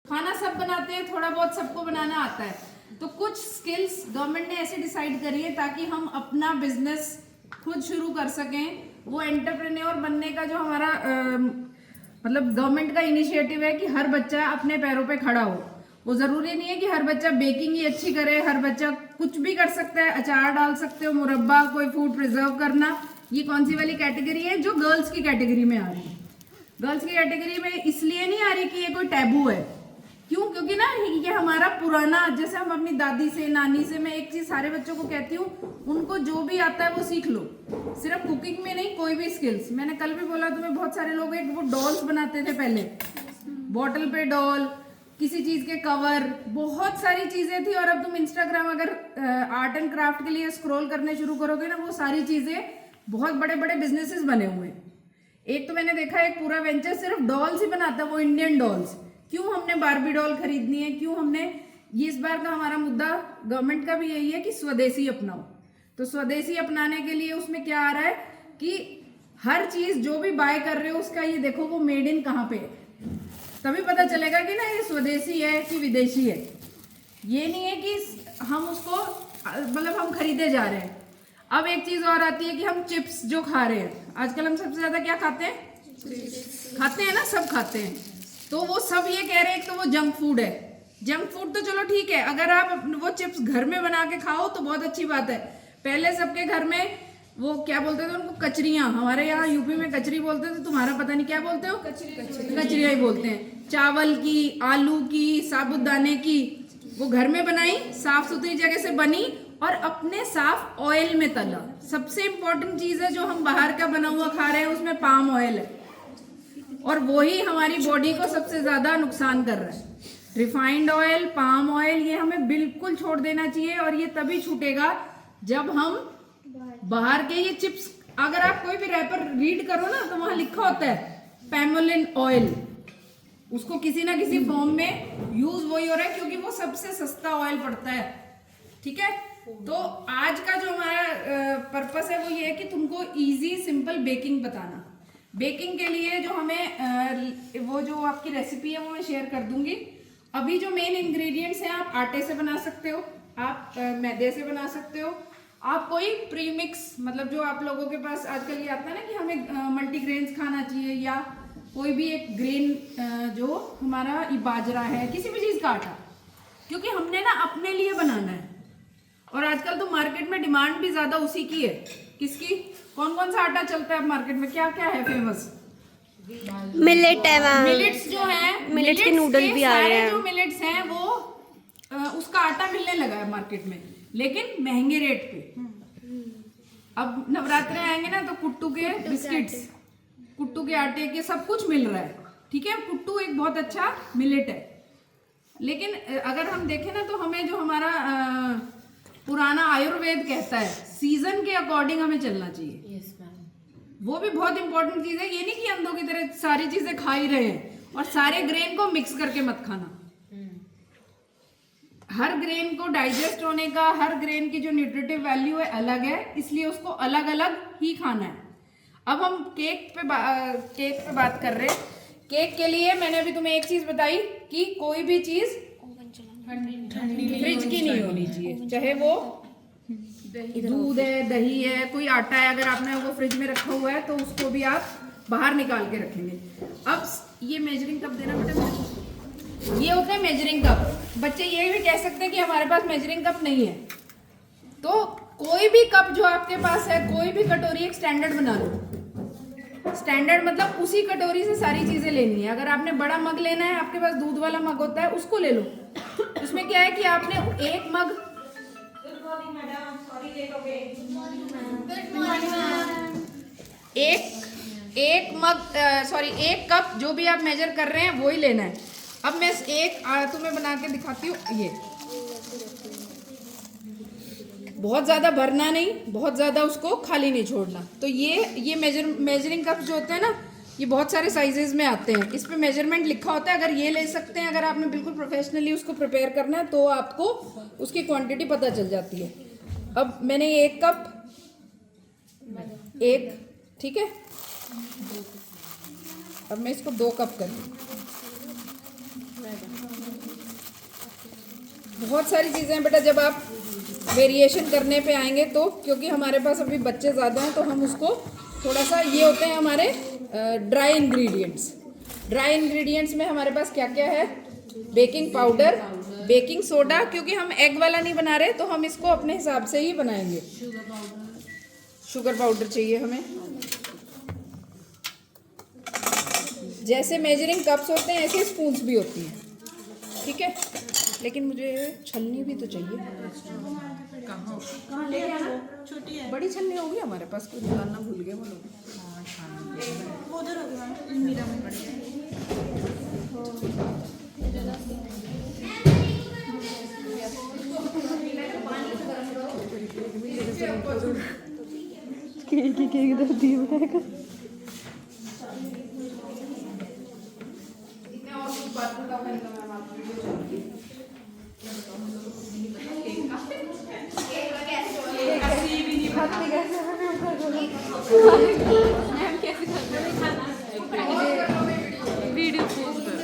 खाना सब बनाते हैं, थोड़ा बहुत सबको बनाना आता है, तो कुछ स्किल्स गवर्नमेंट ने ऐसे डिसाइड करी है ताकि हम अपना बिजनेस खुद शुरू कर सकें। वो एंटरप्रेन्योर बनने का जो हमारा मतलब गवर्नमेंट का इनिशिएटिव है कि हर बच्चा अपने पैरों पे खड़ा हो। वो जरूरी नहीं है कि हर बच्चा बेकिंग ही अच्छी करे, हर बच्चा कुछ भी कर सकता है, अचार डाल सकते हो, मुरब्बा, कोई फूड प्रिजर्व करना। ये कौन सी वाली कैटेगरी है जो गर्ल्स की कैटेगरी में आ रही है। गर्ल्स की कैटेगरी में इसलिए नहीं आ रही कि ये कोई टैबू है, क्यों? क्योंकि ना ये हमारा पुराना, जैसे हम अपनी दादी से, नानी से, मैं एक चीज सारे बच्चों को कहती हूँ, उनको जो भी आता है वो सीख लो, सिर्फ कुकिंग में नहीं, कोई भी स्किल्स। मैंने कल भी बोला तुम्हें, बहुत सारे लोग एक वो डॉल्स बनाते थे पहले, बॉटल पे डॉल, किसी चीज के कवर, बहुत सारी चीजें थी। और अब तुम इंस्टाग्राम अगर आर्ट एंड क्राफ्ट के लिए स्क्रॉल करने शुरू करोगे ना, वो सारी चीजें बहुत बड़े बड़े बिजनेसेस बने हुए हैं। एक तो मैंने देखा एक पूरा वेंचर सिर्फ डॉल्स ही बनाता है, वो इंडियन डॉल्स। क्यों हमने बारबी डॉल खरीदनी है, क्यों हमने ये, इस बार का हमारा मुद्दा गवर्नमेंट का भी यही है कि स्वदेशी अपनाओ। तो स्वदेशी अपनाने के लिए उसमें क्या आ रहा है कि हर चीज जो भी बाय कर रहे हो उसका ये देखो वो मेड इन कहाँ पे है, तभी पता चलेगा कि ना ये स्वदेशी है कि विदेशी है। ये नहीं है कि हम उसको मतलब हम खरीदे जा रहे हैं। अब एक चीज और आती है कि हम चिप्स जो खा रहे हैं, आजकल हम सबसे ज्यादा क्या खाते हैं? खाते हैं ना, सब खाते हैं। तो वो सब ये कह रहे हैं तो वो जंक फूड है। जंक फूड तो चलो ठीक है, अगर आप वो चिप्स घर में बना के खाओ तो बहुत अच्छी बात है। पहले सबके घर में वो क्या बोलते थे उनको, कचरियां, हमारे यहाँ यूपी में कचरी बोलते थे, तुम्हारा पता नहीं क्या बोलते हो? कचरियां ही बोलते हैं। चावल की, आलू की, साबुदाने की, वो घर में बनाई, साफ सुथरी जगह से बनी और अपने साफ ऑयल में तला। सबसे इंपॉर्टेंट चीज है जो हम बाहर का बना हुआ खा रहे हैं उसमें पाम ऑयल है, और वही हमारी बॉडी को सबसे ज्यादा नुकसान कर रहा है। रिफाइंड ऑयल, पाम ऑयल, ये हमें बिल्कुल छोड़ देना चाहिए। और ये तभी छूटेगा जब हम बाहर के ये चिप्स, अगर आप कोई भी रैपर रीड करो ना तो वहां लिखा होता है पैमोलिन ऑयल, उसको किसी ना किसी फॉर्म में यूज वही हो रहा है क्योंकि वो सबसे सस्ता ऑयल पड़ता है। ठीक है, तो आज का जो हमारा पर्पस है वो ये है कि तुमको इजी सिंपल बेकिंग बताना। बेकिंग के लिए जो हमें वो जो आपकी रेसिपी है वो मैं शेयर कर दूंगी। अभी जो मेन इंग्रेडिएंट्स हैं, आप आटे से बना सकते हो, आप मैदे से बना सकते हो, आप कोई प्रीमिक्स, मतलब जो आप लोगों के पास आजकल ये आता है ना कि हमें मल्टीग्रेन्स खाना चाहिए, या कोई भी एक ग्रेन जो हमारा बाजरा है, किसी भी चीज का आटा, क्योंकि हमने ना अपने लिए बनाना है। और आजकल तो मार्केट में डिमांड भी ज्यादा उसी की है। किसकी? कौन कौन सा आटा चलता है मार्केट में, क्या क्या है फेमस? मिलेट है मैम, मिलेट्स जो है, मिलेट्स के नूडल भी आ रहे हैं। जो मिलेट्स हैं वो उसका आटा मिलने लगा है मार्केट में, लेकिन महंगे रेट पे। अब नवरात्रे आएंगे ना तो कुट्टू के बिस्किट्स, कुट्टू के आटे के सब कुछ मिल रहा है। ठीक है, कुट्टू एक बहुत अच्छा मिलेट है, लेकिन अगर हम देखें ना तो हमें जो हमारा पुराना आयुर्वेद कहता है, सीजन के अकॉर्डिंग हमें चलना चाहिए। यस मैम, वो भी बहुत इंपॉर्टेंट चीज है। ये नहीं कि अंधों की तरह सारी चीजें खा ही रहे हैं, और सारे ग्रेन को मिक्स करके मत खाना। हर ग्रेन को डाइजेस्ट होने का, हर ग्रेन की जो न्यूट्रिटिव वैल्यू है अलग है, इसलिए उसको अलग अलग ही खाना है। अब हम केक पे बात कर रहे हैं। केक के लिए मैंने अभी तुम्हें एक चीज बताई कि कोई भी चीज फ्रिज की नहीं होनी चाहिए, चाहे वो दूध है, दही है, कोई आटा है, अगर आपने वो फ्रिज में रखा हुआ है तो उसको भी आप बाहर निकाल के रखेंगे। अब ये मेजरिंग कप देना बेटा, ये होते हैं मेजरिंग कप। बच्चे ये भी कह सकते हैं कि हमारे पास मेजरिंग कप नहीं है, तो कोई भी कप जो आपके पास है, कोई भी कटोरी एक स्टैंडर्ड बना लो। स्टैंडर्ड मतलब उसी कटोरी से सारी चीजें लेनी है। अगर आपने बड़ा मग लेना है, आपके पास दूध वाला मग होता है, उसको ले लो। उसमें क्या है कि आपने एक मग, एक कप जो भी आप मेजर कर रहे हैं वो ही लेना है। अब मैं एक तुम्हें बना के दिखाती हूँ। ये बहुत ज्यादा भरना नहीं, बहुत ज्यादा उसको खाली नहीं छोड़ना। तो ये मेजरिंग कप जो होते हैं ना, ये बहुत सारे साइजेस में आते हैं, इस पे मेजरमेंट लिखा होता है। अगर ये ले सकते हैं, अगर आपने बिल्कुल प्रोफेशनली उसको प्रिपेयर करना है तो आपको उसकी क्वांटिटी पता चल जाती है। अब मैंने ये एक कप, ठीक है, अब मैं इसको 2 कप कर दूँ। बहुत सारी चीज़ें हैं बेटा, जब आप वेरिएशन करने पे आएंगे तो, क्योंकि हमारे पास अभी बच्चे ज़्यादा हैं तो हम उसको थोड़ा सा, ये होते हैं हमारे ड्राई इंग्रेडिएंट्स। ड्राई इंग्रेडिएंट्स में हमारे पास क्या क्या है? बेकिंग पाउडर, बेकिंग सोडा, क्योंकि हम एग वाला नहीं बना रहे तो हम इसको अपने हिसाब से ही बनाएंगे। शुगर पाउडर चाहिए हमें, जैसे मेजरिंग कप्स होते हैं ऐसे स्पून्स भी होती हैं, ठीक है। लेकिन मुझे छलनी भी तो चाहिए। कहाँ लेके आना? छोटी है, बड़ी छलनी होगी हमारे पास, कुछ निकालना भूल गए वो लोग। उधर होगी मीरा में पड़ी है। केक दर्दी बनाएगा। वीडियो पोस्ट कर।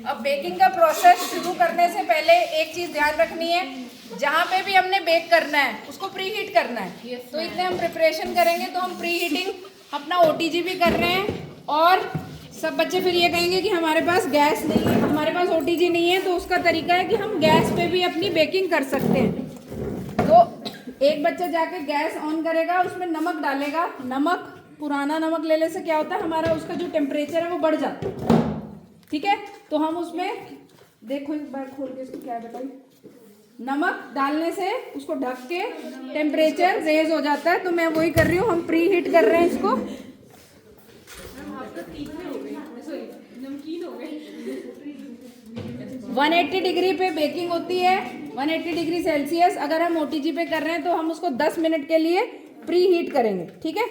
अब बेकिंग का प्रोसेस शुरू करने से पहले एक चीज़ ध्यान रखनी है, जहाँ पे भी हमने बेक करना है उसको प्री हीट करना है। तो इतने हम प्रिपरेशन करेंगे तो हम प्री हीटिंग अपना OTG भी कर रहे हैं। और सब बच्चे फिर ये कहेंगे कि हमारे पास गैस नहीं है, हमारे पास OTG नहीं है, तो उसका तरीका है कि हम गैस पे भी अपनी बेकिंग कर सकते हैं। तो एक बच्चा जाके गैस ऑन करेगा, उसमें नमक डालेगा। नमक, पुराना नमक लेने से क्या होता है, हमारा उसका जो टेम्परेचर है वो बढ़ जाता है, ठीक है। तो हम उसमें देखो एक बार खोल के इसको, क्या है बताइए, नमक डालने से उसको ढक के टेम्परेचर रेज हो जाता है। तो मैं वही कर रही हूँ, हम प्री हीट कर रहे हैं इसको। 180 डिग्री पे बेकिंग होती है, 180 डिग्री सेल्सियस। अगर हम OTG पे कर रहे हैं तो हम उसको 10 मिनट के लिए प्री हीट करेंगे, ठीक है।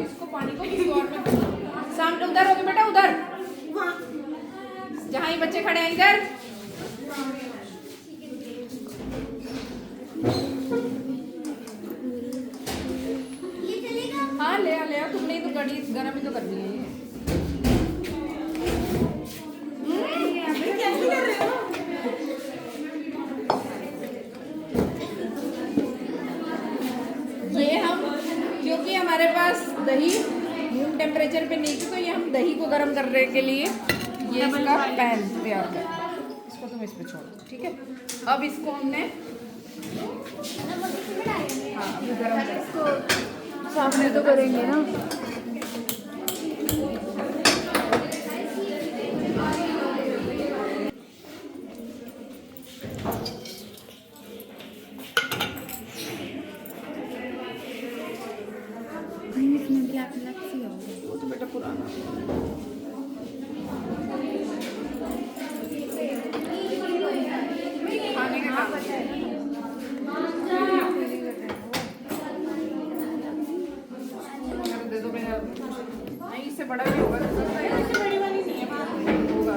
इसको पानी को किसी और में, सामने उधर होगे बेटा, उधर जहाँ ये बच्चे खड़े हैं, इधर। हाँ ले आ, ले आ, तुमने ही तो गड़ी गरम ही तो करनी है ये हम, क्योंकि हमारे पास दही रूम टेम्परेचर पे नहीं थी, तो ये हम दही को गर्म करने के लिए ये इसका पैन तैयार कर, इसको तुम इस पे छोड़ो, ठीक है। अब इसको हमने, हाँ अभी गर्म कर, सामने तो करेंगे ना। इसमें ब्लैक ब्लैक सी होगी, वो तो बेटा पुराना। खाने का काम दे दो मेरा, नहीं इससे बड़ा भी होगा, इससे बड़ी वाली नहीं है, होगा।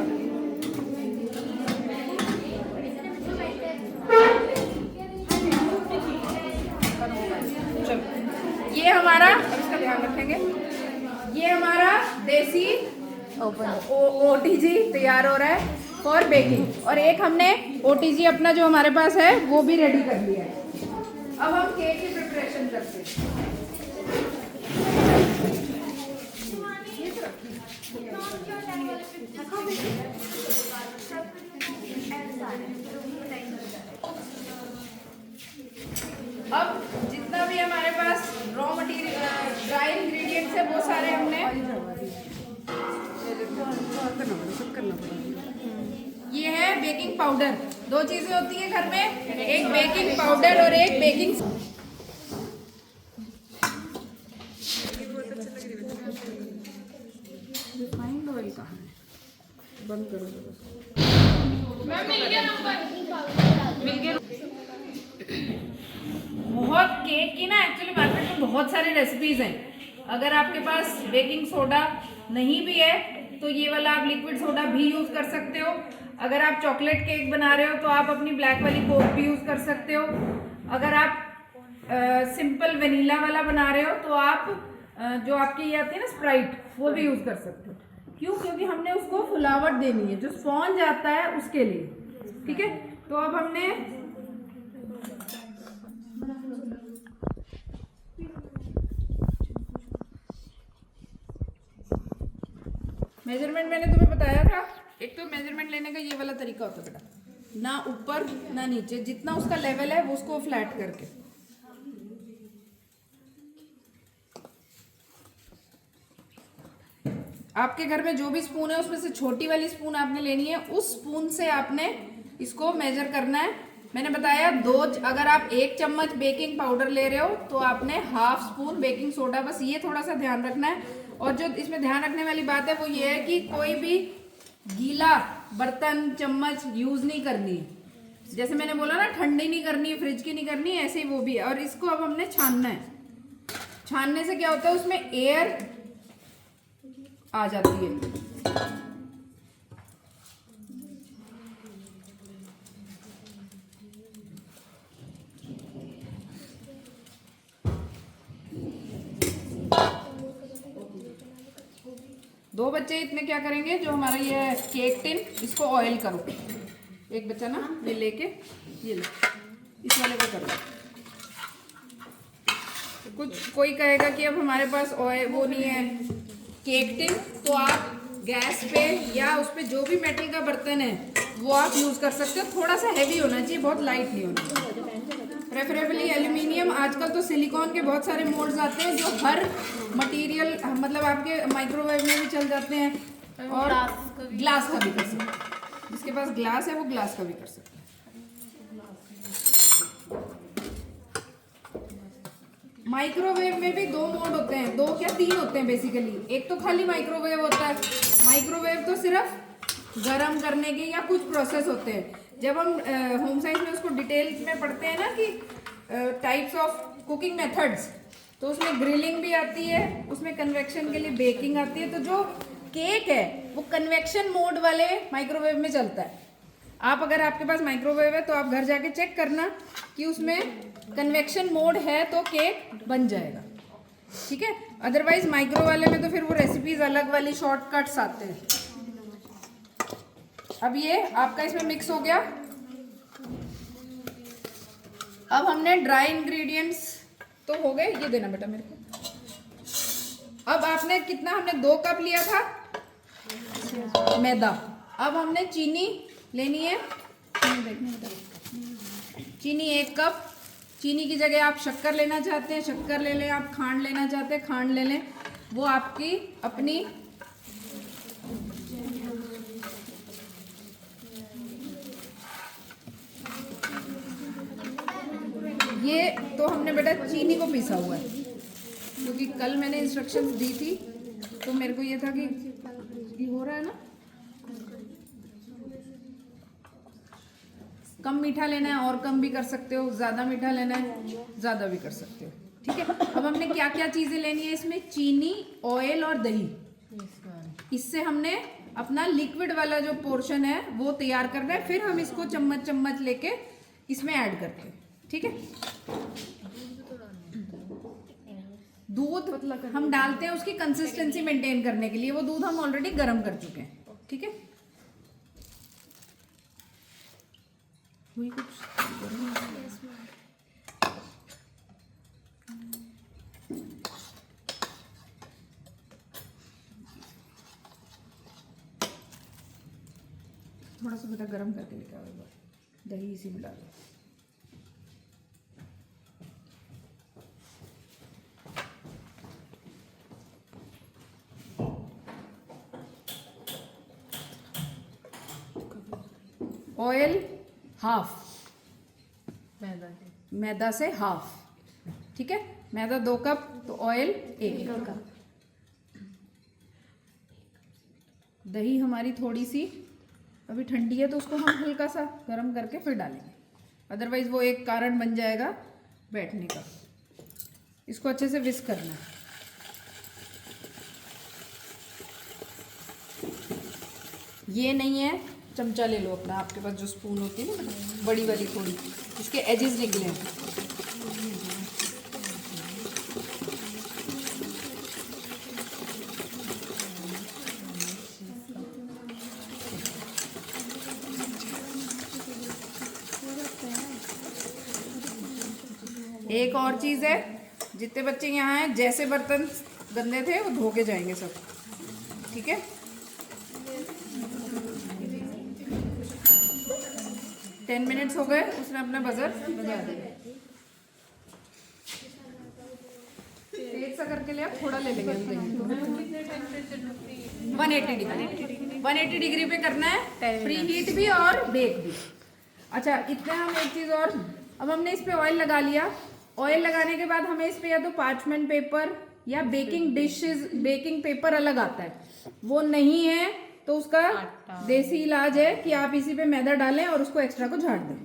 चलो ये हमारा, अब इसका ध्यान रखेंगे, ये हमारा देसी OTG तैयार हो रहा है फॉर बेकिंग। और एक हमने OTG अपना जो हमारे पास है वो भी रेडी कर लिया है। अब हम केक की प्रिपरेशन करते हैं। अब जितना भी हमारे पास रॉ मटेरियल, ड्राई इंग्रेडिएंट्स है, वो सारे हमने ये है बेकिंग पाउडर। दो चीजें होती है घर में, एक बेकिंग पाउडर और एक बेकिंग। रिफाइंड ऑयल कहाँ है? बंद करो बहुत केक की ना एक्चुअली मार्केट में बहुत सारी रेसिपीज हैं। अगर आपके पास बेकिंग सोडा नहीं भी है तो ये वाला आप लिक्विड सोडा भी यूज कर सकते हो। अगर आप चॉकलेट केक बना रहे हो तो आप अपनी ब्लैक वाली कोक भी यूज कर सकते हो। अगर आप सिंपल वेनीला वाला बना रहे हो तो आप जो आपकी ये आती है ना स्प्राइट, वो भी यूज कर सकते हो। क्यों? क्योंकि हमने उसको फुलावट देनी है, जो स्पॉन्ज आता है उसके लिए। ठीक है, तो अब हमने मेजरमेंट मैंने तुम्हें बताया था। एक तो मेजरमेंट लेने का ये वाला तरीका होता है बेटा, ना ऊपर ना नीचे, जितना उसका लेवल है वो उसको फ्लैट करके। आपके घर में जो भी स्पून है उसमें से छोटी वाली स्पून आपने लेनी है, उस स्पून से आपने इसको मेजर करना है। मैंने बताया अगर आप 1 चम्मच बेकिंग पाउडर ले रहे हो तो आपने हाफ स्पून बेकिंग सोडा, बस ये थोड़ा सा ध्यान रखना है। और जो इसमें ध्यान रखने वाली बात है वो ये है कि कोई भी गीला बर्तन चम्मच यूज नहीं करनी है। जैसे मैंने बोला ना, ठंडी नहीं करनी है, फ्रिज की नहीं करनी है, ऐसे ही वो भी है। और इसको अब हमने छानना है। छानने से क्या होता है, उसमें एयर आ जाती है। दो बच्चे इतने क्या करेंगे, जो हमारा ये केक टिन, इसको ऑयल करो। एक बच्चा ना ये लेके, ये लो, इस वाले को करो। कुछ कोई कहेगा कि अब हमारे पास ऑयल वो नहीं है केक टिन, तो आप गैस पे या उस पे जो भी मेटल का बर्तन है वो आप यूज कर सकते हो। थोड़ा सा हैवी होना चाहिए, बहुत लाइट नहीं होना चाहिए। प्रेफरेबली एल्यूमिनियम, आजकल तो सिलिकॉन के बहुत सारे मोड्स आते हैं जो हर मटेरियल, मतलब आपके माइक्रोवेव में भी चल जाते हैं, और ग्लास का भी कर सकते हैं। जिसके पास ग्लास है वो ग्लास का भी कर सकते हैं। माइक्रोवेव में भी 2 मोड होते हैं, 2 क्या 3 होते हैं बेसिकली। एक तो खाली माइक्रोवेव होता है, माइक्रोवेव तो सिर्फ गर्म करने के या कुछ प्रोसेस होते हैं। जब हम होम साइंस में उसको डिटेल्स में पढ़ते हैं ना कि टाइप्स ऑफ कुकिंग मेथड्स, तो उसमें ग्रिलिंग भी आती है, उसमें कन्वेक्शन के लिए बेकिंग आती है। तो जो केक है वो कन्वेक्शन मोड वाले माइक्रोवेव में चलता है। आप अगर आपके पास माइक्रोवेव है तो आप घर जाके चेक करना कि उसमें कन्वेक्शन मोड है तो केक बन जाएगा। ठीक है, अदरवाइज माइक्रो वाले में तो फिर वो रेसिपीज अलग वाली शॉर्टकट्स आते हैं। अब ये आपका इसमें मिक्स हो गया। अब हमने ड्राई इंग्रेडिएंट्स तो हो गए, ये देना बेटा मेरे को। अब आपने कितना, हमने 2 कप लिया था मैदा। अब हमने चीनी लेनी है, चीनी 1 कप। चीनी की जगह आप शक्कर लेना चाहते हैं शक्कर ले लें, आप खांड लेना चाहते हैं खांड ले लें, वो आपकी अपनी। ये तो हमने बेटा चीनी को पीसा हुआ है, क्योंकि कल मैंने इंस्ट्रक्शंस दी थी तो मेरे को ये था कि ये हो रहा है ना, कम मीठा लेना है और कम भी कर सकते हो, ज़्यादा मीठा लेना है ज़्यादा भी कर सकते हो। ठीक है, अब हमने क्या क्या चीज़ें लेनी है इसमें, चीनी, ऑयल और दही। इससे हमने अपना लिक्विड वाला जो पोर्शन है वो तैयार करना है, फिर हम इसको चम्मच चम्मच लेके इसमें ऐड करते हैं। ठीक है, दूध हम डालते हैं उसकी कंसिस्टेंसी मेंटेन करने के लिए, वो दूध हम ऑलरेडी गर्म कर चुके हैं। ठीक है, हुई कुछ थोड़ा सा बेटा गर्म करके लेकर आओ, दही इसी में डालो। ऑयल हाफ, मैदा से हाफ, ठीक है। मैदा 2 कप तो ऑयल 1 कप। दही हमारी थोड़ी सी अभी ठंडी है तो उसको हम हल्का सा गर्म करके फिर डालेंगे, अदरवाइज वो एक कारण बन जाएगा बैठने का। इसको अच्छे से विस्क करना है। ये नहीं है, चमचा ले लो अपना, आपके पास जो स्पून होती है ना बड़ी वाली थोड़ी, इसके एजेस निकले हैं। एक और चीज़ है, जितने बच्चे यहाँ हैं जैसे बर्तन गंदे थे वो धो के जाएंगे सब, ठीक है। 10 मिनट्स हो गए, उसने अपना बजर बजा दिया। तेज सा करके लिया, थोड़ा ले लेंगे हम। 180 डिग्री पे करना है, प्री हीट भी और बेक भी। अच्छा, इतना हम एक चीज़ और, अब हमने इस पे ऑयल लगा लिया। ऑयल लगाने के बाद हमें इस पे या तो पार्चमेंट पेपर या बेकिंग पेपर अलग आता है, वो नहीं है तो उसका देसी इलाज है कि आप इसी पे मैदा डालें और उसको एक्स्ट्रा को झाड़ दें,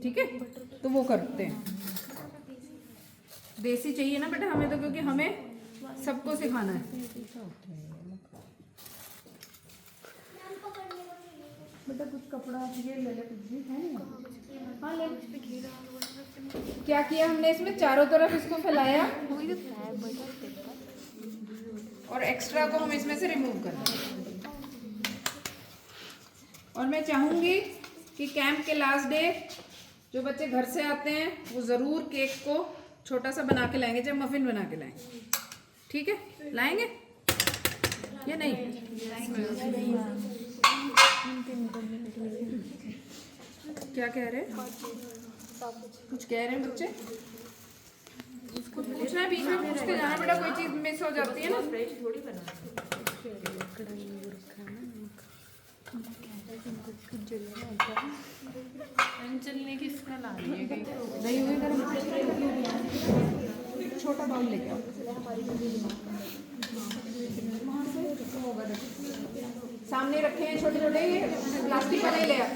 ठीक है। तो वो करते हैं, देसी चाहिए ना बेटा हमें तो, क्योंकि हमें सबको सिखाना है। बेटा कुछ कपड़ा ये ले ले, कुछ भी है नहीं? हाँ ले। क्या किया हमने इसमें, चारों तरफ इसको फैलाया और एक्स्ट्रा को हम इसमें से रिमूव कर दें। और मैं चाहूंगी कि कैंप के लास्ट डे जो बच्चे घर से आते हैं वो ज़रूर केक को छोटा सा बना के लाएंगे, चाहे मफिन बना के लाएंगे, ठीक है। लाएंगे या नहीं? क्या कह रहे हैं? कुछ कह रहे हैं बच्चे? कुछ पूछना है, बीच में पूछते जाना बेटा, कोई चीज मिस हो जाती है ना। चलने की स्मेल आ रही है, दही हुई गरम, छोटा बाउल लेके आओ। सामने रखे हैं छोटे छोटे, प्लास्टिक वाले ले आ।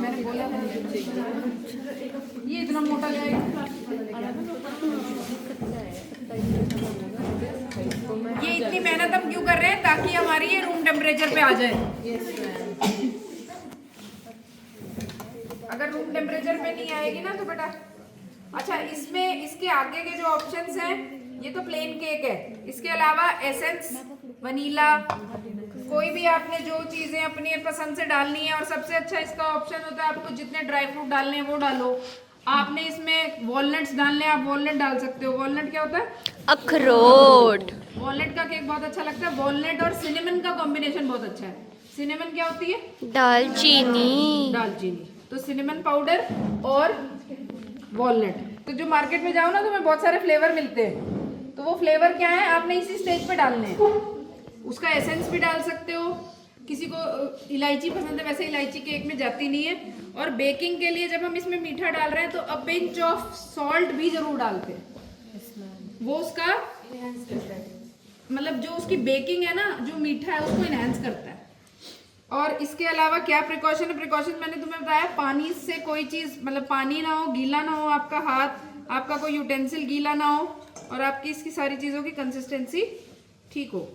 मैंने बोला ये इतना मोटा जाएगा। ये इतनी मेहनत हम क्यों कर रहे हैं, ताकि हमारी ये रूम टेम्परेचर पे आ जाए। अगर रूम टेम्परेचर पे नहीं आएगी ना तो बेटा, अच्छा इसमें इसके आगे के जो ऑप्शंस हैं, ये तो प्लेन केक है, इसके अलावा एसेंस, वनीला, कोई भी आपने जो चीजें अपनी पसंद से डालनी है। और सबसे अच्छा इसका ऑप्शन होता है, आपको जितने ड्राई फ्रूट डालने हैं वो डालो। आपने इसमें वॉलनट्स डालने हैं, आप वॉलनट डाल सकते हो। वॉलनट क्या होता है? अखरोट। वॉलनट का केक बहुत अच्छा लगता है। वॉलनट और सिनेमन का कॉम्बिनेशन बहुत अच्छा है। सिनेमन क्या होती है? दालचीनी। तो सिनेमन पाउडर और वॉलनट, तो जो मार्केट में जाओ ना तो हमें बहुत सारे फ्लेवर मिलते हैं, तो वो फ्लेवर क्या है आपने इसी स्टेज पे डालने हैं। उसका एसेंस भी डाल सकते हो, किसी को इलायची पसंद है, वैसे इलायची केक में जाती नहीं है। और बेकिंग के लिए जब हम इसमें मीठा डाल रहे हैं तो अ पिंच ऑफ सॉल्ट भी जरूर डालते हैं, वो उसका मतलब जो उसकी बेकिंग है ना, जो मीठा है उसको इनहेंस करता है। और इसके अलावा क्या प्रिकॉशन है? प्रिकॉशन मैंने तुम्हें बताया, पानी से कोई चीज़ मतलब पानी ना हो, गीला ना हो आपका हाथ, आपका कोई यूटेंसिल गीला ना हो, और आपकी इसकी सारी चीज़ों की कंसिस्टेंसी ठीक हो।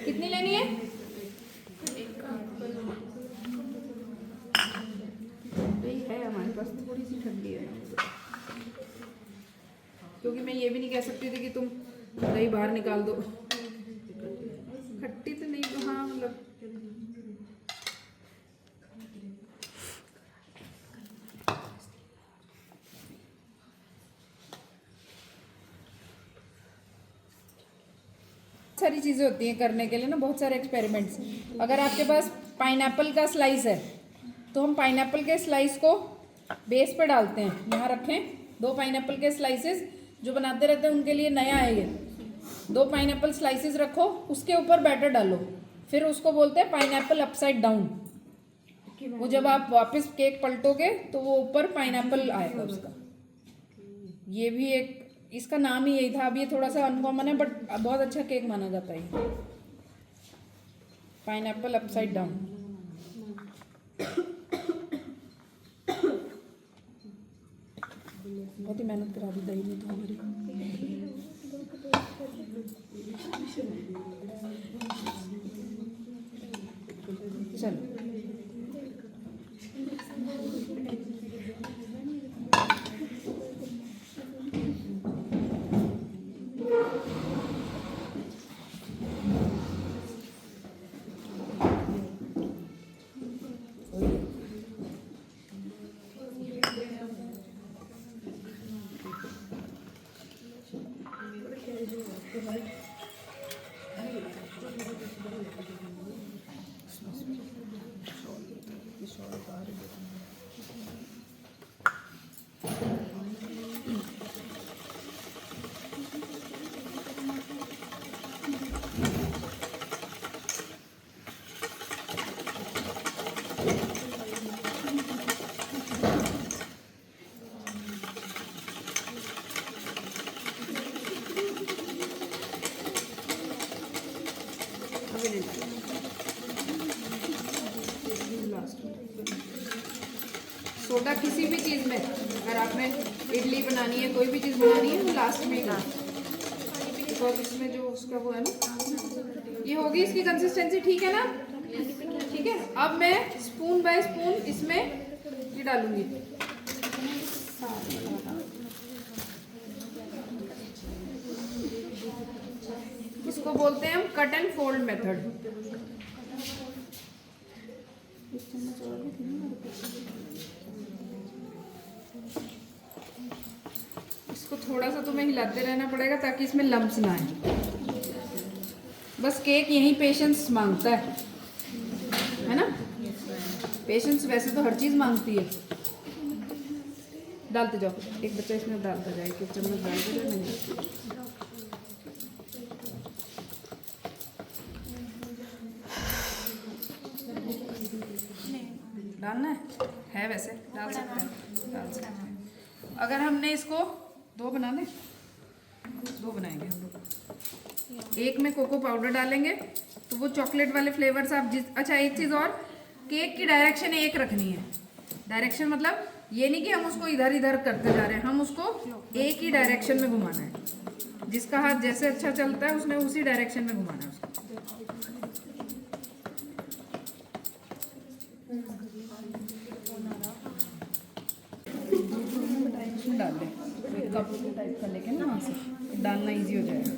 कितनी लेनी है? है हमारे पास, थोड़ी सी ठंडी है, क्योंकि मैं ये भी नहीं कह सकती थी कि तुम दही बाहर निकाल दो। खट्टी तो नहीं, तो हाँ मतलब सारी चीज़ें होती हैं करने के लिए ना, बहुत सारे एक्सपेरिमेंट्स। अगर आपके पास पाइनएप्पल का स्लाइस है तो हम पाइनएप्पल के स्लाइस को बेस पे डालते हैं। यहाँ रखें 2 पाइनएप्पल के स्लाइसेस, जो बनाते रहते हैं उनके लिए नया है ये। 2 पाइनएप्पल स्लाइसेस रखो, उसके ऊपर बैटर डालो, फिर उसको बोलते हैं पाइनएप्पल अपसाइड डाउन। वो जब आप वापस केक पलटोगे तो वो ऊपर पाइनएप्पल आएगा उसका। ये भी एक, इसका नाम ही यही था। अब ये थोड़ा सा अनकॉमन है बट बहुत अच्छा केक माना जाता है, पाइनएप्पल अपसाइड डाउन। बहुत ही मेहनत करा दी दही ने तो हमारी। चलो सोडा किसी भी चीज़ में, अगर आपने इडली बनानी है, कोई भी चीज़ बनानी है, तो लास्ट में ही बिकॉज इसमें जो उसका वो है ना, ये होगी इसकी कंसिस्टेंसी। ठीक है ना? ठीक है। अब मैं स्पून बाय स्पून इसमें ये डालूंगी। इसको बोलते हैं हम कट एंड फोल्ड मेथड। इसको थोड़ा सा तुम्हें हिलाते रहना पड़ेगा ताकि इसमें लम्प्स ना आए। बस केक यही पेशेंस मांगता है ना? पेशेंस वैसे तो हर चीज़ मांगती है। डालते जाओ, एक बच्चा इसमें डालता जाए, एक चम्मच डालते जाए। नहीं डालना है वैसे डाल सकते हैं। अगर हमने इसको 2 बना लें, 2 बनाएंगे हम लोग। एक में कोको पाउडर डालेंगे तो वो चॉकलेट वाले फ्लेवर्स आप अच्छा एक चीज़ और, केक की डायरेक्शन एक रखनी है। डायरेक्शन मतलब ये नहीं कि हम उसको इधर इधर करते जा रहे हैं, हम उसको एक ही डायरेक्शन में घुमाना है। जिसका हाथ जैसे अच्छा चलता है उसने उसी डायरेक्शन में घुमाना है उसको। डाल दें तो कप टाइप का लेके ना वहाँ से डालना इजी हो जाएगा।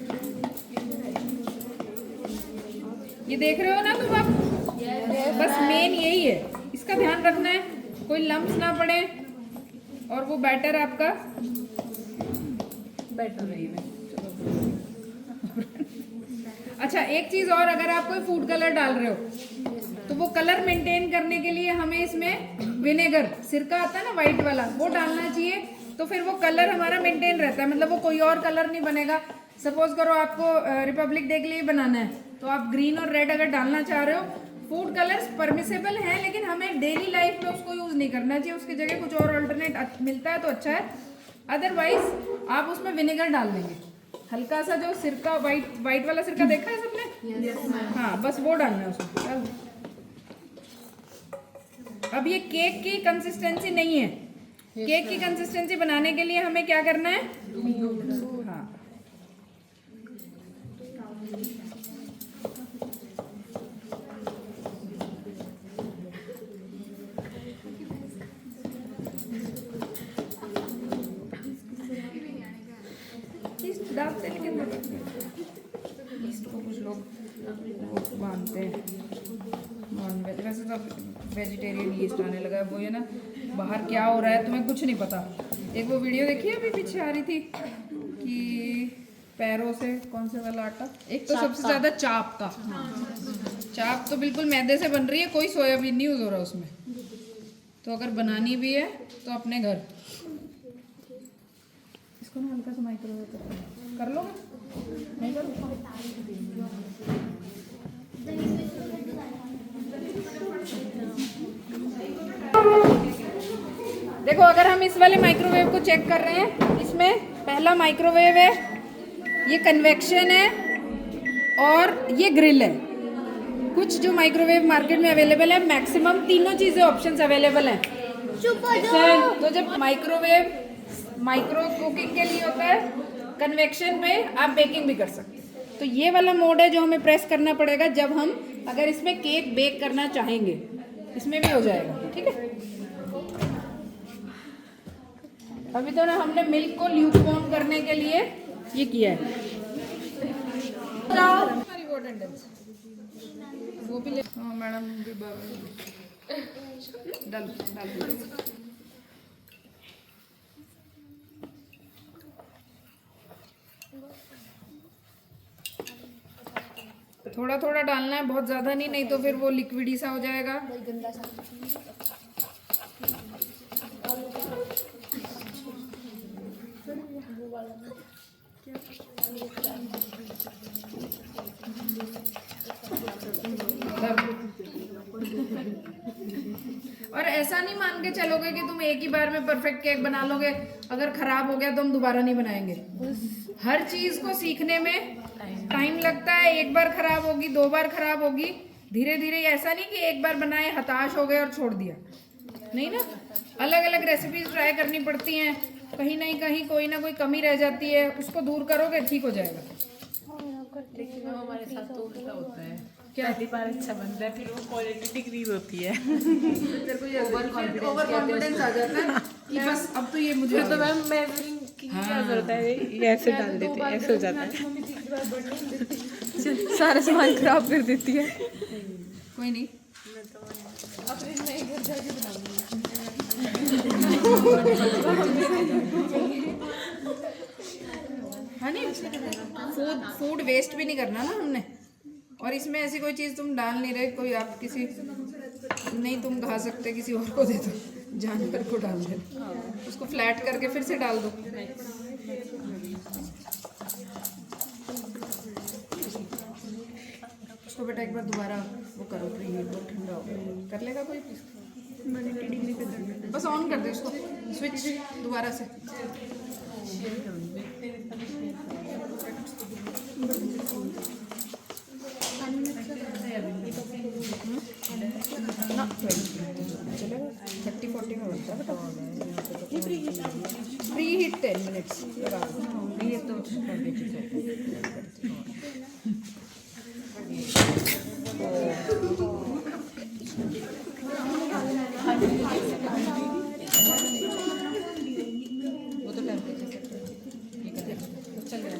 ये देख रहे हो ना तुम आप? बस मेन यही है, इसका ध्यान रखना है कोई लम्प्स ना पड़े और वो बैटर आपका बैटर रही है। अच्छा एक चीज़ और, अगर आप कोई फूड कलर डाल रहे हो तो वो कलर मेंटेन करने के लिए हमें इसमें विनेगर, सिरका आता है ना वाइट वाला, वो डालना चाहिए। तो फिर वो कलर हमारा मेंटेन रहता है, मतलब वो कोई और कलर नहीं बनेगा। सपोज करो आपको रिपब्लिक डे के लिए बनाना है तो आप ग्रीन और रेड अगर डालना चाह रहे हो, फूड कलर्स परमिसेबल हैं लेकिन हमें डेली लाइफ में उसको यूज़ नहीं करना चाहिए। उसकी जगह कुछ और अल्टरनेट मिलता है तो अच्छा है, अदरवाइज आप उसमें विनेगर डाल देंगे। हल्का सा जो सिरका वाइट वाला सिरका देखा है सबने? हाँ बस वो डालना है उसमें। अब ये केक की कंसिस्टेंसी नहीं है। केक की कंसिस्टेंसी बनाने के लिए हमें क्या करना है? हाँ डालते, लेकिन इसको कुछ लोग मानते हैं नॉन वेज। वैसे तो वेजिटेरियन ईस्ट आने लगा है, वो ये ना बाहर क्या हो रहा है तुम्हें कुछ नहीं पता। एक वो वीडियो देखी अभी पीछे आ रही थी कि पैरों से कौन से वाला आटा, एक तो सबसे ज़्यादा चाप का, चाप तो बिल्कुल मैदे से बन रही है, कोई सोयाबीन नहीं यूज़ हो रहा उसमें। तो अगर बनानी भी है तो अपने घर। इसको ना हल्का सा माइक्रोवेव कर लो, नहीं करो। देखो अगर हम इस वाले माइक्रोवेव को चेक कर रहे हैं, इसमें पहला माइक्रोवेव है, ये कन्वेक्शन है और ये ग्रिल है। कुछ जो माइक्रोवेव मार्केट में अवेलेबल है, मैक्सिमम तीनों चीज़ें ऑप्शंस अवेलेबल हैं। तो जब माइक्रो कुकिंग के लिए होता है, कन्वेक्शन पे आप बेकिंग भी कर सकते हैं। तो ये वाला मोड है जो हमें प्रेस करना पड़ेगा जब हम अगर इसमें केक बेक करना चाहेंगे, इसमें भी हो जाएगा। ठीक है, अभी तो ना हमने मिल्क को ल्यूकवार्म करने के लिए ये किया है। वो भी ले, हाँ मैडम भी डाल थोड़ा थोड़ा डालना है, बहुत ज़्यादा नहीं, नहीं तो फिर वो लिक्विडी सा हो जाएगा। और ऐसा नहीं मान के चलोगे कि तुम एक ही बार में परफेक्ट केक बना लोगे, अगर खराब हो गया तो हम दोबारा नहीं बनाएंगे। हर चीज को सीखने में टाइम लगता है। एक बार खराब होगी, 2 बार खराब होगी, धीरे धीरे। ऐसा नहीं कि एक बार बनाए हताश हो गए और छोड़ दिया, नहीं ना। अलग अलग रेसिपीज ट्राई करनी पड़ती हैं, कहीं नहीं कहीं कोई ना कोई कमी रह जाती है, उसको दूर करोगे ठीक हो जाएगा। लेकिन हमारे साथ तो उल्टा होता है, क्या? पहली बार अच्छा बनता है, फिर वो क्वालिटी डिक्रीज होती है। तेरे को ये ओवर कॉन्फिडेंस आ जाता है कि बस अब तो ये मुझे तो मैम मेजरिंग की क्या जरूरत है, ये ऐसे डाल देते हैं, ऐसे हो जाता है। सारा सामान खराब कर देती है। कोई नहीं, हाँ नहीं, फूड वेस्ट भी नहीं करना ना हमने। और इसमें ऐसी कोई चीज़ तुम डाल नहीं रहे, कोई आप किसी नहीं तुम खा सकते, किसी और को दे दो, जानवर को डाल दे, उसको फ्लैट करके फिर से डाल दो। उसको बेटा एक बार दोबारा वो करो, वो ठंडा हो कर लेगा कोई, बस ऑन कर दे उसको, स्विच दोबारा से। ना 30-40 में बनता है बेटा, प्री हीट 10 मिनट्स लगा दो। ये तो वो तो चल रहा है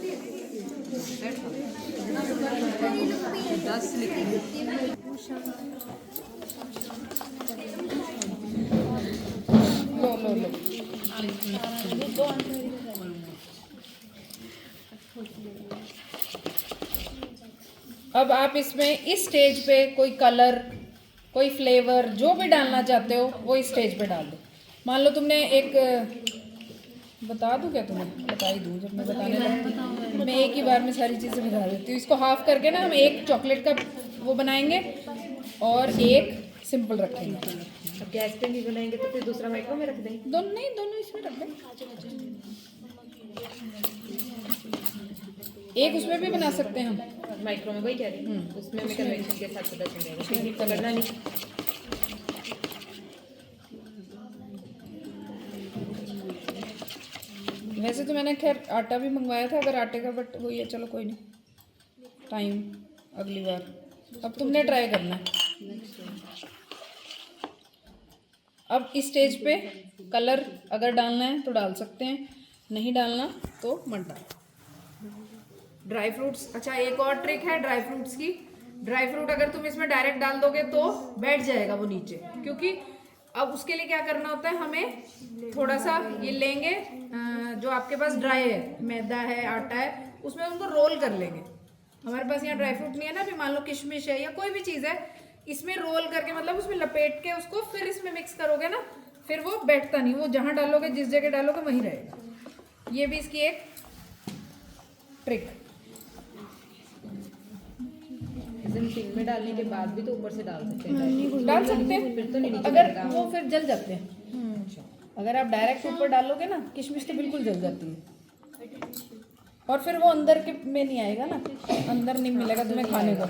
10 लिख लो। अब आप इसमें इस स्टेज पे कोई कलर, कोई फ्लेवर, जो भी डालना चाहते हो वो इस स्टेज पे डाल दो। मान लो तुमने एक, बता दूं क्या तुम्हें, बता ही दूं, जब मैं बताने लगती मैं एक ही बार में सारी चीज़ें बता देती हूँ। इसको हाफ करके ना हम एक चॉकलेट का वो बनाएंगे और एक सिंपल रखेंगे। अब गैस पे नहीं बनाएंगे तो फिर दूसरा माइक्रो में रख देंगे। दोनों इसमें रख दें, एक उसमें भी बना सकते हैं हम। माइक्रो में वही कह रही हूँ, उसमें मैं कन्वेक्शन के साथ पता चलेगा, फिर करना नहीं। वैसे तो मैंने खैर आटा भी मंगवाया था, अगर आटे का, बट वही है, चलो कोई नहीं, टाइम अगली बार। अब तुमने ट्राई करना है। अब इस स्टेज पे कलर अगर डालना है तो डाल सकते हैं, नहीं डालना तो मत डालो। ड्राई फ्रूट्स, अच्छा एक और ट्रिक है ड्राई फ्रूट्स की। ड्राई फ्रूट अगर तुम इसमें डायरेक्ट डाल दोगे तो बैठ जाएगा वो नीचे, क्योंकि अब उसके लिए क्या करना होता है, हमें थोड़ा सा ये लेंगे, जो आपके पास ड्राई है, मैदा है, आटा है, उसमें उनको रोल कर लेंगे। हमारे पास यहाँ ड्राई फ्रूट नहीं है ना, अभी मान लो किशमिश है या कोई भी चीज़ है, इसमें रोल करके मतलब उसमें लपेट के उसको फिर इसमें मिक्स करोगे ना, फिर वो बैठता नहीं, वो जहाँ डालोगे जिस जगह डालोगे वहीं रहेगा। ये भी इसकी एक ट्रिक। टिन में डालने के बाद भी तो ऊपर से डाल सकते हैं, डाल सकते हैं, फिर तो नहीं नीचे अगर लगेगा। वो फिर जल जाते हैं। अगर आप डायरेक्ट ऊपर डालोगे ना, किशमिश तो बिल्कुल जल जाती है, और फिर वो अंदर के में नहीं आएगा ना, अंदर नहीं मिलेगा तुम्हें खाने को।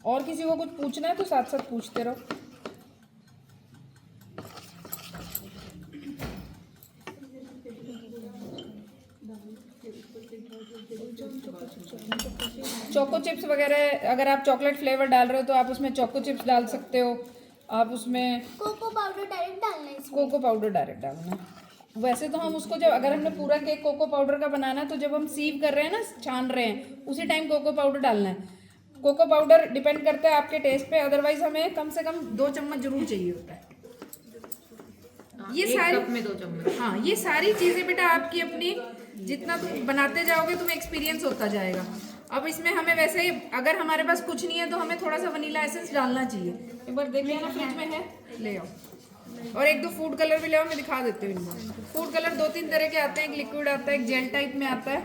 और किसी को कुछ पूछना है तो साथ साथ पूछते रहो। चोको चिप्स वगैरह, अगर आप चॉकलेट फ्लेवर डाल रहे हो तो आप उसमें चोको चिप्स डाल सकते हो। आप उसमें कोको पाउडर डायरेक्ट डालना है इसमें। कोको पाउडर डायरेक्ट डालना है। वैसे तो हम उसको जब, अगर हमने पूरा केक कोको पाउडर का बनाना है तो जब हम सीव कर रहे हैं ना, छान रहे हैं, उसी टाइम कोको पाउडर डालना है। कोको पाउडर डिपेंड करता है आपके टेस्ट पे, अदरवाइज हमें कम से कम 2 चम्मच जरूर चाहिए होता है। ये सारी कप में 2 चम्मच। हाँ, ये सारी चीज़ें बेटा आपकी अपनी, जितना तुम बनाते जाओगे तुम्हें एक्सपीरियंस होता जाएगा। अब इसमें हमें वैसे ही, अगर हमारे पास कुछ नहीं है तो हमें थोड़ा सा वनीला एसेंस डालना चाहिए। एक बार देख लेना फ्रिज में है, ले आओ। और 1-2 फूड कलर भी ले आओ, मैं दिखा देती हूँ इनको। फूड कलर 2-3 तरह के आते हैं, एक लिक्विड आता है, एक जेल टाइप में आता है।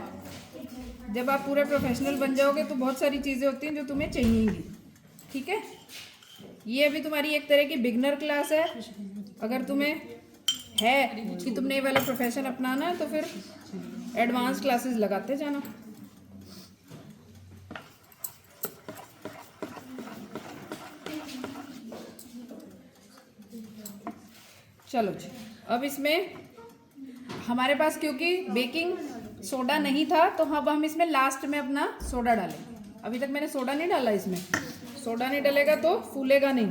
जब आप पूरे प्रोफेशनल बन जाओगे तो बहुत सारी चीज़ें होती हैं जो तुम्हें चाहिएंगी, ठीक है। ये अभी तुम्हारी एक तरह की बिगनर क्लास है। अगर तुम्हें है कि तुमने ये वाला प्रोफेशन अपनाना है तो फिर एडवांस क्लासेस लगाते जाना। चलो जी, अब इसमें हमारे पास क्योंकि बेकिंग सोडा नहीं था तो अब हम इसमें लास्ट में अपना सोडा डालेंगे। अभी तक मैंने सोडा नहीं डाला इसमें, सोडा नहीं डालेगा तो फूलेगा नहीं।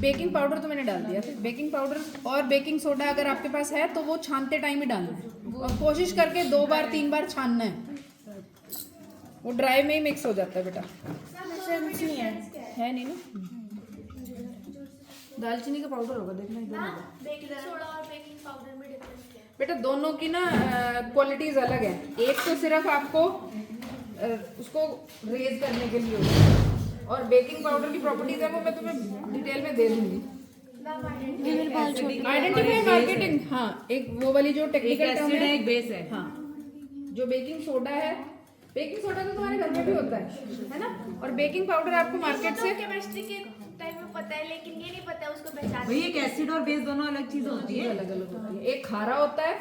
बेकिंग पाउडर तो मैंने डाल दिया था। बेकिंग पाउडर और बेकिंग सोडा अगर आपके पास है तो वो छानते टाइम ही डालना है, और कोशिश करके 2 बार 3 बार छानना है, वो ड्राई में ही मिक्स हो जाता है बेटा। है नहीं ना, दालचीनी का पाउडर होगा, देखना इधर होगा। बेकिंग सोडा और बेकिंग पाउडर में डिफरेंस क्या है? बेटा दोनों की ना क्वालिटीज अलग है। एक तो सिर्फ आपको उसको रेज करने के लिए होता है, और बेकिंग पाउडर की प्रॉपर्टीज है वो मैं तुम्हें डिटेल में दे दूंगी। आइडेंटिफाई मार्केटिंग, हाँ, एक वो वाली जो टेक्निकल टर्म है, एक बेस है। हाँ, जो बेकिंग सोडा है, बेकिंग सोडा तो तुम्हारे घर में भी होता है ना, और बेकिंग पाउडर आपको मार्केट से केमिस्ट्री के टाइम में पता है, लेकिन ये नहीं पता उसको पहचान। भाई एक एसिड और बेस दोनों अलग चीज होती है। अलग अलग होती है। एक खारा होता है,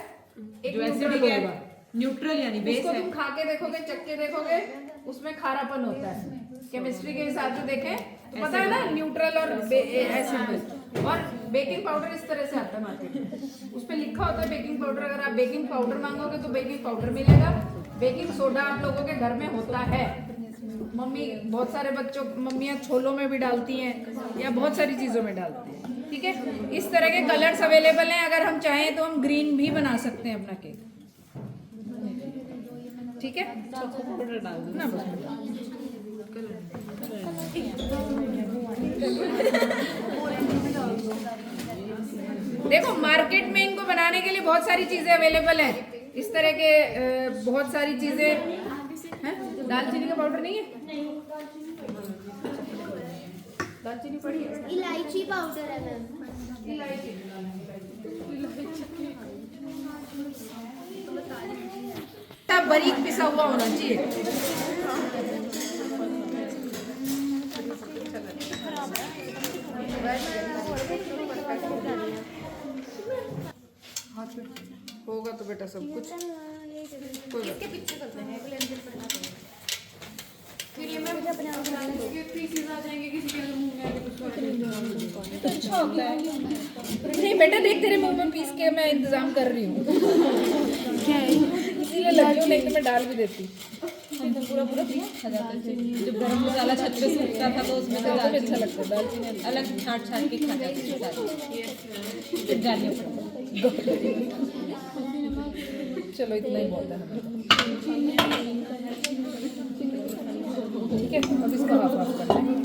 एक जो न्यूट्रल एसिडिक होगा। है, न्यूट्रल यानी बेस उसको है। तुम खा के देखोगे, चख के देखोगे, उसमें खारापन होता है। केमिस्ट्री के हिसाब से देखें तो पता है ना, न्यूट्रल और एसिड। और बेकिंग पाउडर इस तरह से आता है मार्केट में, उस पर लिखा होता है बेकिंग पाउडर। अगर आप बेकिंग पाउडर मांगोगे तो बेकिंग पाउडर मिलेगा। बेकिंग सोडा आप लोगों के घर में होता है, मम्मी, बहुत सारे बच्चों, मम्मियाँ छोलों में भी डालती हैं या बहुत सारी चीज़ों में डालती हैं, ठीक है। इस तरह के कलर्स अवेलेबल हैं, अगर हम चाहें तो हम ग्रीन भी बना सकते हैं अपना केक, ठीक है ना। देखो मार्केट में इनको बनाने के लिए बहुत सारी चीजें अवेलेबल है, इस तरह के बहुत सारी चीजें हैं। दालचीनी का पाउडर नहीं है, दालचीनी पड़ी है, इलायची पाउडर है मैम। तब बारीक पिसा हुआ होना चाहिए। होगा तो बेटा सब कुछ। इसके पीछे करते हैं, फिर ये मैं अपने आप बनाने पीसेस आ जाएंगे, किसी के मुंह में तो अच्छा होता है। नहीं बेटा, देख तेरे मुंह में पीस के मैं इंतजाम कर रही हूँ, इसीलिए लगी हूँ, नहीं तो मैं डाल भी देती। पूरा पूरा खा जाता है। जब गरम मसाला छत पे सूखता था तो उसमें तो अच्छा लगता है दालचीनी। अलग छाट छाट के खा जाते थे। डालिए चलो इतना ही बहुत है हमें, ठीक है। अब इसका हाफ हाफ करना है।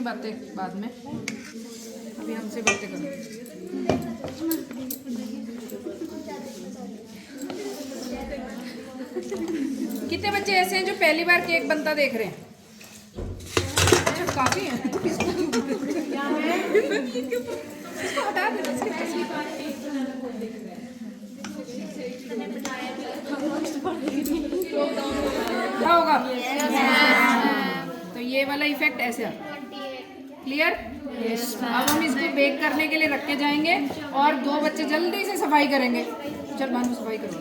अपनी बातें बाद में, अभी हमसे बातें करो। कितने बच्चे ऐसे हैं जो पहली बार केक बनता देख रहे हैं? अच्छा, काफी है। इसको हटा देना, इसके पास क्या होगा? तो ये वाला इफेक्ट ऐसे आता है। क्लियर? अब हम इसको बेक करने के लिए रख के जाएंगे और 2 बच्चे जल्दी से सफाई करेंगे। चल भानु सफाई करो।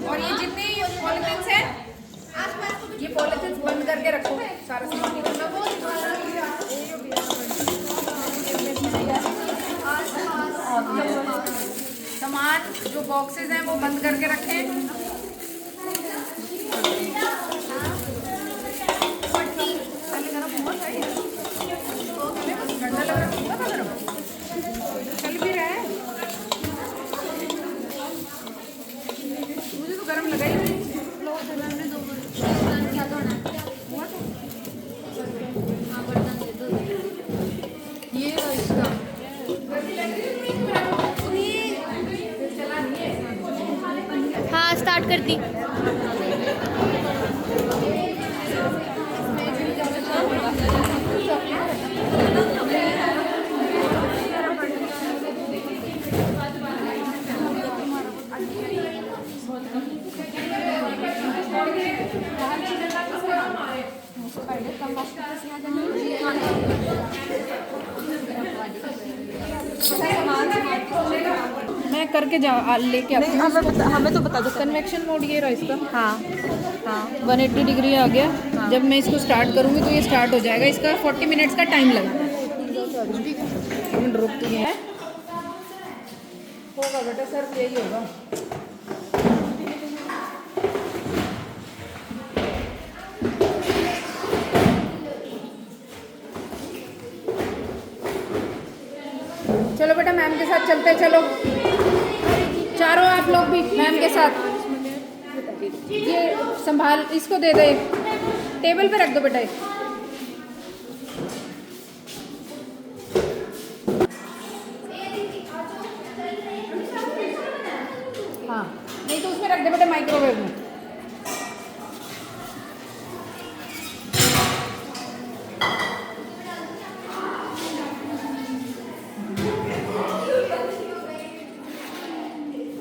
और ये जितने पॉलिथिन्स हैं, ये पॉलिथिन्स बंद करके रखो। सारा सामान सामान जो बॉक्सेस हैं वो बंद करके रखें। चल भी रहा है, मुझे तो गर्म लगा ही। ये इसका हाँ स्टार्ट कर दी। मैं करके लेके आती हूँ। हमें तो बता दो। कन्वेक्शन मोड ये रहा इसका। हाँ हाँ 180 डिग्री आ गया। जब मैं इसको स्टार्ट करूँगी तो ये स्टार्ट हो जाएगा। इसका 40 मिनट्स का टाइम लगा। रुक तो है, होगा बेटा, सर यही होगा। चलो बेटा मैम के साथ चलते, चलो चारों आप लोग भी मैम के साथ। ये संभाल, इसको दे दे, टेबल पे रख दो बेटा। हाँ नहीं तो उसमें रख दे बेटा, माइक्रोवेव में।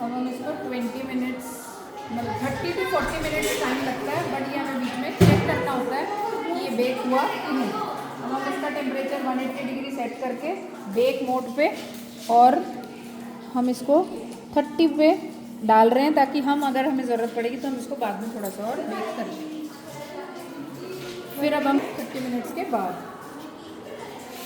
अब हम इसको 20 मिनट्स, मतलब 30 to 40 मिनट्स टाइम लगता है, बट ये हमें बीच में चेक करना होता है कि ये बेक हुआ कि नहीं। अब हम इसका टेम्परेचर 180 डिग्री सेट करके बेक मोड पे, और हम इसको 30 पे डाल रहे हैं ताकि हम, अगर हमें ज़रूरत पड़ेगी तो हम इसको बाद में थोड़ा सा और बेक कर लें। फिर अब हम 30 मिनट्स के बाद